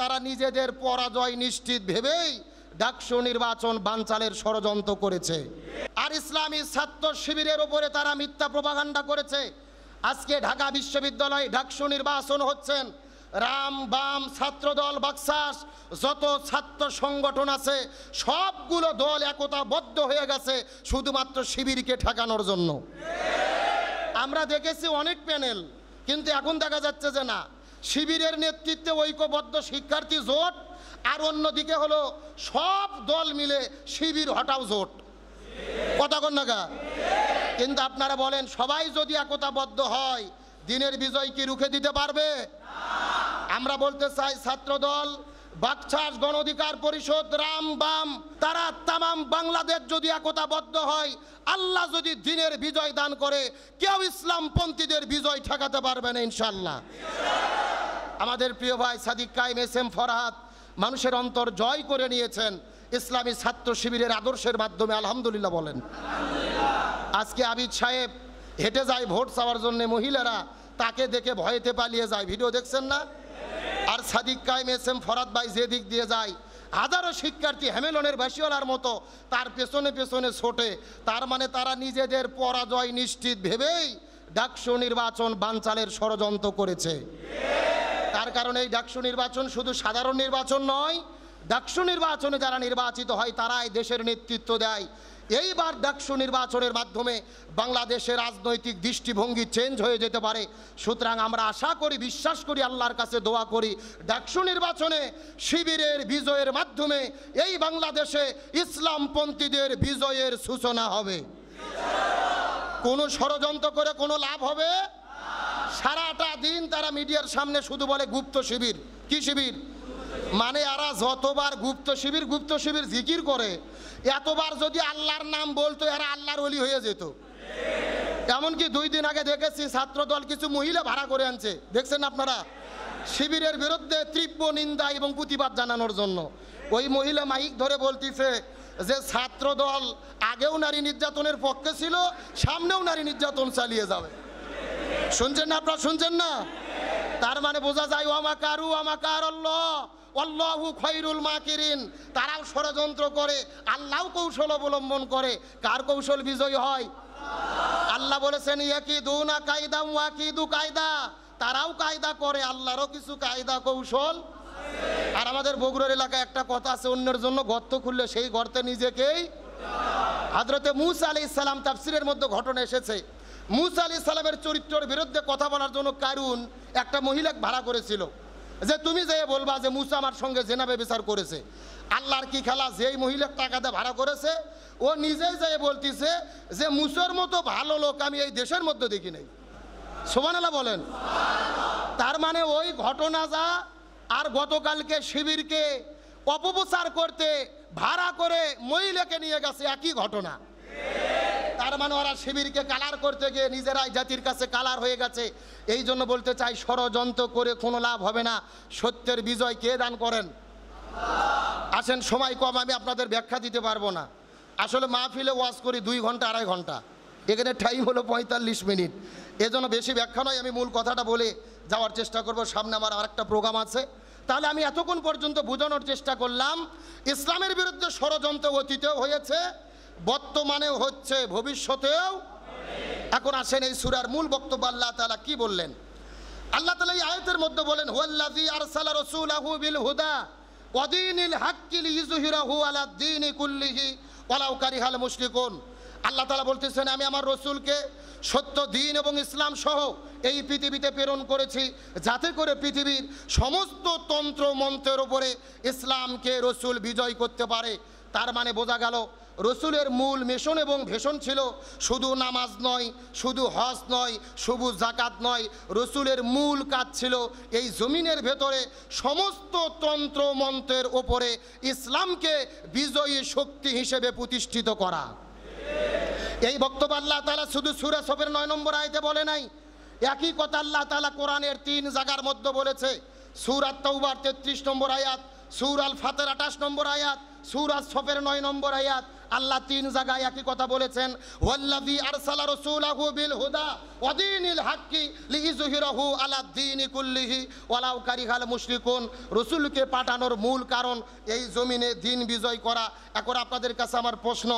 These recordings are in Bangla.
তারা নিজেদের পরাজয় নিশ্চিত ভেবেই ডাকসু নির্বাচন বানচালের ষড়যন্ত্র করেছে। আর ইসলামী ছাত্র শিবিরের উপরে তারা মিথ্যা প্রপাগান্ডা করেছে। আজকে ঢাকা বিশ্ববিদ্যালয়ে ডাকসু নির্বাচন হচ্ছেন, রাম বাম ছাত্রদল বাকশাস যত ছাত্র সংগঠন আছে সবগুলো দল একতাবদ্ধ হয়ে গেছে শুধুমাত্র শিবিরকে ঠেকানোর জন্য। আমরা দেখেছি অনেক প্যানেল, কিন্তু এখন দেখা যাচ্ছে যে না, শিবিরের নেতৃত্বে ঐক্যবদ্ধ শিক্ষার্থী জোট, আর অন্যদিকে হলো সব দল মিলে শিবির হটাও জোট। কথা কন না গা? কিন্তু আপনারা বলেন, সবাই যদি একতাবদ্ধ হয় দিনের বিজয় কি রুখে দিতে পারবে? আমরা বলতে চাই, ছাত্রদল বাকশাস গণ অধিকার পরিষদ রাম বাম তারা তামাম বাংলাদেশ যদি একতাবদ্ধ হয়, আল্লাহ যদি দিনের বিজয় দান করে, কেউ ইসলামপন্থীদের বিজয় ঠেকাতে পারবে না ইনশাআল্লাহ। আমাদের প্রিয় ভাই সাদিক কায়েম এস এম ফরহাদ মানুষের অন্তর জয় করে নিয়েছেন ইসলামী ছাত্র শিবিরের আদর্শের মাধ্যমে, আলহামদুলিল্লাহ বলেন। আজকে আবিদ সাহেব হেঁটে যায় ভোট চাওয়ার জন্য, মহিলারা তাকে দেখে ভয়েতে পালিয়ে যায়, ভিডিও দেখছেন না? আর সাদিক কায়েম এস এম ফরহাদ ভাই যে দিক দিয়ে যায়, হাজারো শিক্ষার্থী হ্যামেলনের বাসিওয়ালার মতো তার পেছনে পেছনে ছোটে। তার মানে তারা নিজেদের পরাজয় নিশ্চিত ভেবেই ডাকসু নির্বাচন বানচালের ষড়যন্ত্র করেছে। তার কারণে এই ডাকসু নির্বাচন শুধু সাধারণ নির্বাচন নয়, ডাকসু নির্বাচনে যারা নির্বাচিত হয় তারাই দেশের নেতৃত্ব দেয়। এইবার ডাকসু নির্বাচনের মাধ্যমে বাংলাদেশের রাজনৈতিক দৃষ্টিভঙ্গি চেঞ্জ হয়ে যেতে পারে। সুতরাং আমরা আশা করি, বিশ্বাস করি, আল্লাহর কাছে দোয়া করি, ডাকসু নির্বাচনে শিবিরের বিজয়ের মাধ্যমে এই বাংলাদেশে ইসলামপন্থীদের বিজয়ের সূচনা হবে। কোনো ষড়যন্ত্র করে কোনো লাভ হবে? সারাটা দিন তারা মিডিয়ার সামনে শুধু বলে গুপ্ত শিবির। কি শিবির? মানে এরা যতবার গুপ্ত শিবির জিকির করে, এতবার যদি আল্লাহর নাম বলতো এরা আল্লাহর ওলি হয়ে যেত। এমনকি 2 দিন আগে দেখেছি ছাত্রদল কিছু মহিলা ভাড়া করে আনছে, দেখছেন আপনারা, শিবিরের বিরুদ্ধে তীব্র নিন্দা এবং প্রতিবাদ জানানোর জন্য। ওই মহিলা মাইক ধরে বলতেছে যে ছাত্রদল আগেও নারী নির্যাতনের পক্ষে ছিল, সামনেও নারী নির্যাতন চালিয়ে যাবে। শুনছেন না আপনারা? শুনছেন না? তার মানে বোঝা যায় ওয়ামাকারু ওয়ামাকার আল্লাহ আল্লাহু খায়রুল মাকিরিন। তারাও ষড়যন্ত্র করে, আল্লাহও কৌশল অবলম্বন করে। কার কৌশল বিজয়ী হয়? আল্লাহ বলেছেন ইয়াকিদুনা কায়দা ওয়াকিদু কায়দা, তারাও কায়দা করে, আল্লাহরও কিছু কায়দা কৌশল। আর আমাদের বগুড়ার এলাকায় একটা কথা আছে, অন্যের জন্য গর্ত খুললে সেই গর্তে নিজেকেই। হযরতে মূসা আলাইহিস সালাম তাফসীরের মধ্যে ঘটনা এসেছে, মূসা আলাইহিস সালামের চরিত্রের বিরুদ্ধে কথা বলার জন্য কারুন একটা মহিলাকে ভাড়া করেছিল, যে তুমি যে বলবা যে মূসা আমার সঙ্গে জিনা ব্যভিচার করেছে। আল্লাহর কি খেলা, যেই মহিলাকে টাকাতে ভাড়া করেছে ও নিজেই যেয়ে বলতেছে যে মূসার মতো ভালো লোক আমি এই দেশের মধ্যে দেখি নাই। সুবহানাল্লাহ বলেন। তার মানে ওই ঘটনা যা, আর গতকালকে শিবিরকে অপপ্রচার করতে ভাড়া করে মহিলাকে নিয়ে গেছে, একই ঘটনা। তার মানে ওরা শিবিরকে কালার করতে গিয়ে নিজেরাই জাতির কাছে কালার হয়ে গেছে। এই জন্য বলতে চাই, ষড়যন্ত্র করে কোনো লাভ হবে না। সত্যের বিজয় কে দান করেন? আসেন, সময় কম, আমি আপনাদের ব্যাখ্যা দিতে পারবো না। আসলে মাহফিলে ওয়াজ করি 2 ঘন্টা 2.5 ঘন্টা, এখানে টাইম হলো 45 মিনিট। এজন্য বেশি ব্যাখ্যা নয়, আমি মূল কথাটা বলে যাওয়ার চেষ্টা করব। সামনে আমার আরেকটা প্রোগ্রাম আছে। তাহলে আমি এতক্ষণ পর্যন্ত বোঝানোর চেষ্টা করলাম, ইসলামের বিরুদ্ধে ষড়যন্ত্র অতীতেও হয়েছে, বর্তমানেও হচ্ছে, ভবিষ্যতেও। এখন আসেন এই সূরার মূল বক্তব্য আল্লাহ তাআলা কি বললেন। আল্লাহ তাআলা এই আয়াতের মধ্যে বলেন, হুয়াল্লাযী আরসালা রাসূলাহু বিল হুদা ওয়া দীনিল হাক্কি লিইযহিরাহু আলাদ দীনি কুল্লিহি ওয়ালাউ কারিহাল মুশরিকুন। আল্লাহ তাআলা বলতেছেন, আমি আমার রসুলকে সত্য দিন এবং ইসলাম সহ এই পৃথিবীতে প্রেরণ করেছি, যাতে করে পৃথিবীর সমস্ত তন্ত্র মন্ত্রের উপরে ইসলামকে রসুল বিজয় করতে পারে। তার মানে বোঝা গেল, রসুলের মূল মিশন এবং ভীষণ ছিল শুধু নামাজ নয়, শুধু হজ নয়, শুধু জাকাত নয়। রসুলের মূল কাজ ছিল এই জমিনের ভেতরে সমস্ত তন্ত্র মন্ত্রের ওপরে ইসলামকে বিজয়ী শক্তি হিসেবে প্রতিষ্ঠিত করা। এই বক্তব্য আল্লাহ তাআলা শুধু সূরা সফের 9 নম্বর আয়াতে বলে নাই, একই কথা আল্লাহ তাআলা কোরআনের 3 জায়গার মধ্যে বলেছে। সূরা তাওবার 33 নম্বর আয়াত, সূরা আল ফাতির 28 নম্বর আয়াত, সূরা সফের 9 নম্বর আয়াত, আল্লাহ 3 জায়গায় একই কথা বলেছেন, ওয়াল্লাযী আরসালা রাসূলাহু বিল হুদা ওয়া দীনিল হাক্কি লিইযহিরাহু আলা দ্বীনি কুল্লিহি ওয়ালাউ কারিহাল মুশরিকুন। রাসূলকে পাঠানোর মূল কারণ এই জমিনে দ্বীন বিজয় করা। এখন আপনাদের কাছে আমার প্রশ্ন,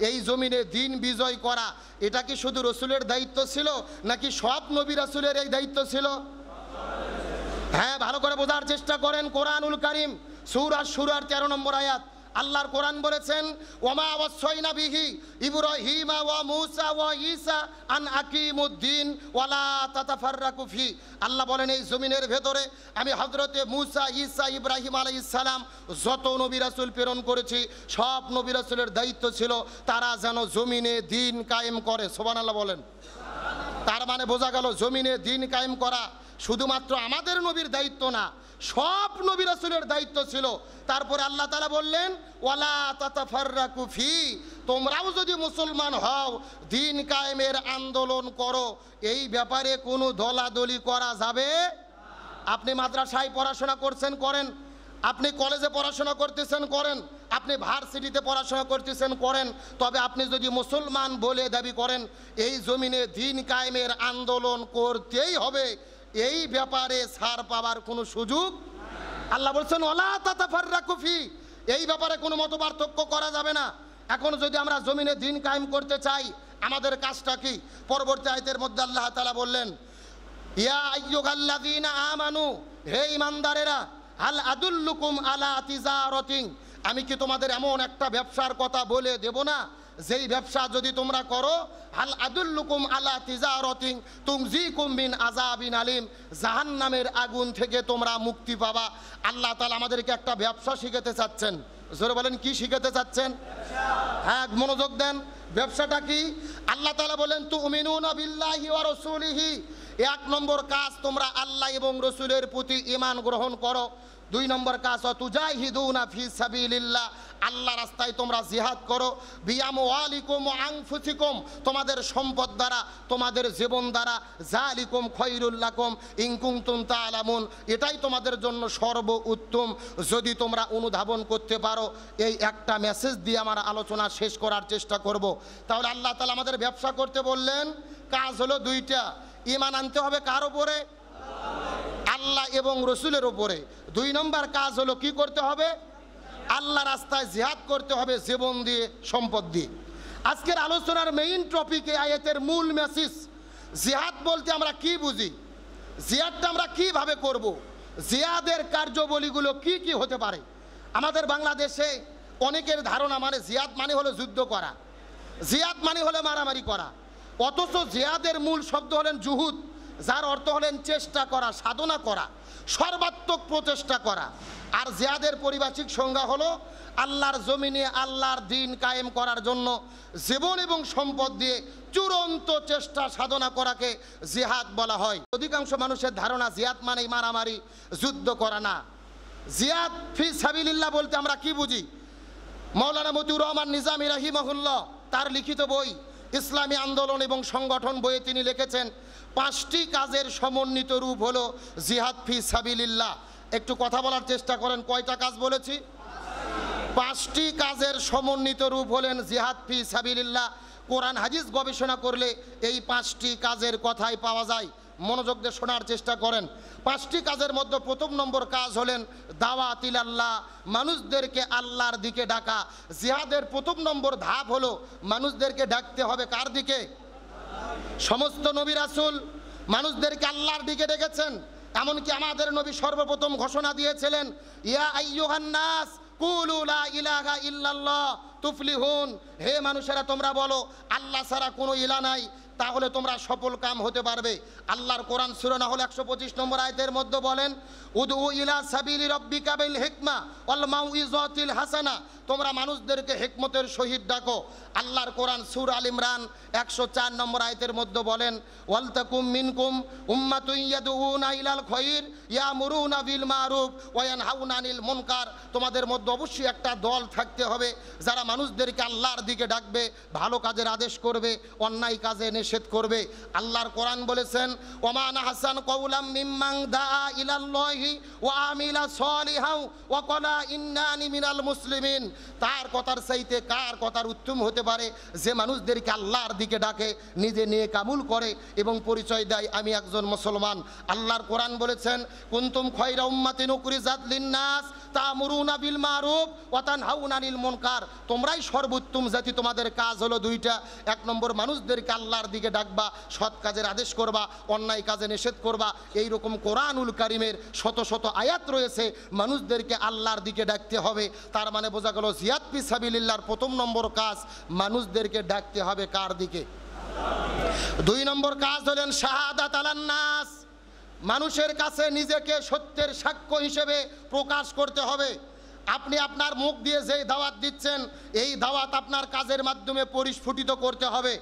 এই জমিনে দ্বীন বিজয় করা এটা কি শুধু রাসূলের দায়িত্ব ছিল নাকি সব নবী রাসূলের এই দায়িত্ব ছিল? হ্যাঁ, ভালো করে বোঝার চেষ্টা করেন। কোরআনুল কারীম সূরা শুরার 13 নম্বর আয়াত, আল্লাহর কোরআন বলেছেন, ওয়ামা ওয়াসাইনা বিহি ইব্রাহিমা ওয়া মূসা ওয়া ঈসা আন আকিমুদ্দিন ওয়ালা তাতাফাররাকু ফি। আল্লাহ বলেন এই জমিনের ভেতরে আমি হযরতে মূসা, ঈসা, ইব্রাহিম আলাইহিস সালাম যত নবী রাসূল প্রেরণ করেছি সব নবী রাসূলের দায়িত্ব ছিল তারা যেন জমিনে দ্বীন কায়েম করে। সুবহানাল্লাহ বলেন। তার মানে বোঝা গেল জমিনে দ্বীন কায়েম করা শুধুমাত্র আমাদের নবীর দায়িত্ব না, সব নবী রাসূলের দায়িত্ব ছিল। তারপরে আল্লাহ তাআলা বললেন, ওয়ালা তাতাফাররাকু ফি, তোমরাও যদি মুসলমান হও দ্বীন কায়েমের আন্দোলন করো, এই ব্যাপারে কোনো দলাদলি করা যাবে। আপনি মাদ্রাসায় পড়াশোনা করছেন, করেন। আপনি কলেজে পড়াশোনা করতেছেন, করেন। আপনি ভার্সিটিতে পড়াশোনা করতেছেন, করেন। তবে আপনি যদি মুসলমান বলে দাবি করেন এই জমিনে দ্বীন কায়েমের আন্দোলন করতেই হবে, এই ব্যাপারে ছাড় পাওয়ার কোনো সুযোগ। আল্লাহ বলছেন ওয়ালা তাতাফাররাকু ফি, এই ব্যাপারে কোনো মতপার্থক্য করা যাবে না। এখন যদি আমরা জমিনে দ্বীন কায়েম করতে চাই আমাদের কাজটা কি? পরবর্তী আয়াতের মধ্যে আল্লাহ তাআলা বললেন, ইয়া আইয়ুহাল্লাযীনা আমানু, হে ঈমানদারেরা, হাল আদুল্লুকুম আলা তিজারাতিন, আমি কি তোমাদের এমন একটা ব্যবসার কথা বলে দেব না যেই ব্যবসা যদি তোমরা করো, হাল আদুল্লুকুম আলা তিজারাতিন তুমজিকুম মিন আযাবিন আলিম, জাহান্নামের আগুন থেকে তোমরা মুক্তি পাবা। আল্লাহ তাআলা আমাদেরকে একটা ব্যবসা শিখাতে চাচ্ছেন। জোরে বলেন, কি শিখাতে চাচ্ছেন? হ্যাঁ, মনোযোগ দেন। ব্যবসাটা কি? আল্লাহ তাআলা বলেন, তুমিনুনা বিল্লাহি ওয়া রাসূলিহি, 1 নম্বর কাজ তোমরা আল্লাহ এবং রাসূলের প্রতি ঈমান গ্রহণ করো। 2 নম্বর কাজ তুজাহিদুনা ফি সাবিলিল্লাহ, আল্লাহ রাস্তায় তোমরা জিহাদ করো। বিআমওয়ালিকুম ওয়া আনফুসিকুম, তোমাদের সম্পদ দ্বারা, তোমাদের জীবন দ্বারা। যালিকুম খায়রুল লাকুম ইন কুনতুম তা'লামুন, এটাই তোমাদের জন্য সর্ব উত্তম যদি তোমরা অনুধাবন করতে পারো। এই একটা মেসেজ দিয়ে আমার আলোচনা শেষ করার চেষ্টা করব। তাহলে আল্লাহ তাআলা আমাদের ব্যবসা করতে বললেন, কাজ হলো 2টা। ঈমান আনতে হবে কার উপরে? আল্লাহ এবং রাসূলের উপরে। 2 নম্বর কাজ হলো কি করতে হবে? আল্লাহ রাস্তায় জিহাদ করতে হবে জীবন দিয়ে, সম্পদ দিয়ে। আজকের আলোচনার মেইন টপিক, এই আয়াতের মূল মেসেজ, জিহাদ বলতে আমরা কি বুঝি, জিহাদটা আমরা কিভাবে করব, জিহাদের কার্যাবলীগুলো কি কি হতে পারে। আমাদের বাংলাদেশে অনেকের ধারণা মানে জিহাদ মানে হলো যুদ্ধ করা, জিহাদ মানে হলো মারামারি করা। অথচ জিহাদের মূল শব্দ হলেন জুহুদ, যার অর্থ হলেন চেষ্টা করা, সাধনা করা, সর্বাত্মক প্রচেষ্টা করা। আর জিহাদের পারিভাষিক সংজ্ঞা হলো আল্লাহর জমিনে আল্লাহর দ্বীন কায়েম করার জন্য জীবন এবং সম্পদ দিয়ে চূড়ান্ত চেষ্টা সাধনা করাকে জিহাদ বলা হয়। অধিকাংশ মানুষের ধারণা জিহাদ মানে মারামারি, যুদ্ধ করা না। জিহাদ ফি সাবিলিল্লাহ বলতে আমরা কি বুঝি? মাওলানা মতিউর রহমান নিজামী রাহিমাহুল্লাহ তার লিখিত বই ইসলামী আন্দোলন এবং সংগঠন বইয়ে তিনি লিখেছেন 5টি কাজের সমন্বিত রূপ হলো জিহাদ ফি সাবিলিল্লাহ। একটু কথা বলার চেষ্টা করেন, কয়টা কাজ বলেছি? 5টি কাজের সমন্বিত রূপ হলেন জিহাদ ফি সাবিলিল্লাহ। কোরআন হাদিস গবেষণা করলে এই 5টি কাজের কথাই পাওয়া যায়। মনোযোগ দিয়ে শোনার চেষ্টা করেন। 5টি কাজের মধ্যে 1 নম্বর কাজ হলেন দাওয়াত ইলাল্লাহ, মানুষদেরকে আল্লাহর দিকে ডাকা। জিহাদের 1 নম্বর ধাপ হলো মানুষদেরকে ডাকতে হবে কার দিকে? সমস্ত নবী রাসূল মানুষদেরকে আল্লাহর দিকে ডেকেছেন। এমনকি আমাদের নবী সর্বপ্রথম ঘোষণা দিয়েছিলেন, ইয়া আইয়ুহান নাস কুলু লা ইলাহা ইল্লাল্লাহ তুফলিহুন, হে মানুষেরা তোমরা বলো আল্লাহ ছাড়া কোনো ইলাহ নাই, তাহলে তোমরা সফল কাম হতে পারবে। আল্লাহর কোরআন সূরা নাহল 125 নম্বর আয়াতের মধ্যে বলেন, উদউ ইলা সাবিলি রাব্বিকা বিল হিকমা ওয়াল মাউইযাতিল হাসানা, তোমরা মানুষদেরকে হিকমতের সহিত ডাকো। আল্লাহর কোরআন সূরা আল ইমরান 104 নম্বর আয়াতের মধ্যে বলেন, ওয়ালতাকুম মিনকুম উম্মাতুন ইয়াদউনা ইলাল খায়র ইয়ামুরুনা বিল মারুফ ওয়া ইয়ানহাউনা আনিল মুনকার, তোমাদের মধ্যে অবশ্যই একটা দল থাকতে হবে যারা মানুষদেরকে আল্লাহর দিকে ডাকবে, ভালো কাজের আদেশ করবে, অন্যায় কাজে নিষেধ করবে। আল্লাহর কোরআন বলেছেন, ওমা নাহসান কওলাম মিম্মান দাআ ইলাল্লাহি ওয়া আমিলা সলিহাও ওয়া ক্বালা ইন্নানি মিনাল মুসলিমিন। তার কথার চাইতে কার কথার উত্তম হতে পারে যে মানুষদেরকে আল্লাহর দিকে ডাকে, নিজে নিয়ে কাবুল করে এবং পরিচয় দেয় আমি একজন মুসলমান। আল্লাহর কোরআন বলেছেন, কুনতুম খায়রা উম্মাতিন উখরিজাত লিন-নাস তা'মুরুনা বিল মারুফ ওয়া তানহাউনা আনিল মুনকার। তোমরাই সর্বোত্তম জাতি, তোমাদের কাজ হলো দুইটা। এক নম্বর, মানুষদেরকে আল্লাহর দিকে ডাকবা, সৎ কাজের আদেশ করবা, অন্যায় কাজে নিষেধ করবা। এই রকম কোরআনুল কারীমের শত শত আয়াত রয়েছে মানুষদেরকে আল্লাহর দিকে ডাকতে হবে। তার মানে বোঝা গেল জিহাদ ফি সাবিলিল্লাহর প্রথম নম্বর কাজ মানুষদেরকে ডাকতে হবে কার দিকে? দুই নম্বর কাজ হলেন শাহাদাত আলান নাস, মানুষের কাছে নিজেকে সত্যের সাক্ষ্য হিসেবে প্রকাশ করতে হবে। আপনি আপনার মুখ দিয়ে যেই দাওয়াত দিচ্ছেন, এই দাওয়াত আপনার কাজের মাধ্যমে পরিস্ফুটিত করতে হবে।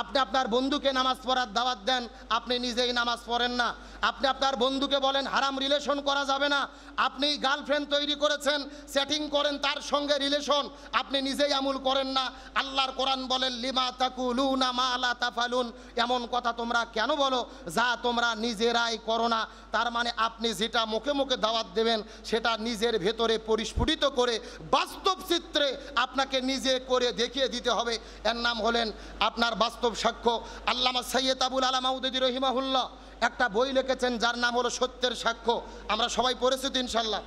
আপনি আপনার বন্ধুকে নামাজ পড়ার দাওয়াত দেন, আপনি নিজেই নামাজ পড়েন না। আপনি আপনার বন্ধুকে বলেন হারাম রিলেশন করা যাবে না, আপনি গার্লফ্রেন্ড তৈরি করেছেন, সেটিং করেন তার সঙ্গে রিলেশন, আপনি নিজেই আমল করেন না। আল্লাহর কোরআন বলেন, লিমা তাকুলুনা মা লা তাফালুন, এমন কথা তোমরা কেন বলো যা তোমরা নিজেরাই করো না। তার মানে আপনি যেটা মুখে মুখে দাওয়াত দেবেন সেটা নিজের ভেতরে পরিস্ফুটিত করে বাস্তব চিত্রে আপনাকে নিজে করে দেখিয়ে দিতে হবে। এর নাম হলেন আপনার বাস্তব সাক্ষ্য। আল্লামা সৈয়দ আবুল আলা মাউদুদী রহিমাহুল্লাহ একটা বই লিখেছেন যার নাম হলো সত্যের সাক্ষ্য। আমরা সবাই পড়েছি তো ইনশাল্লাহ।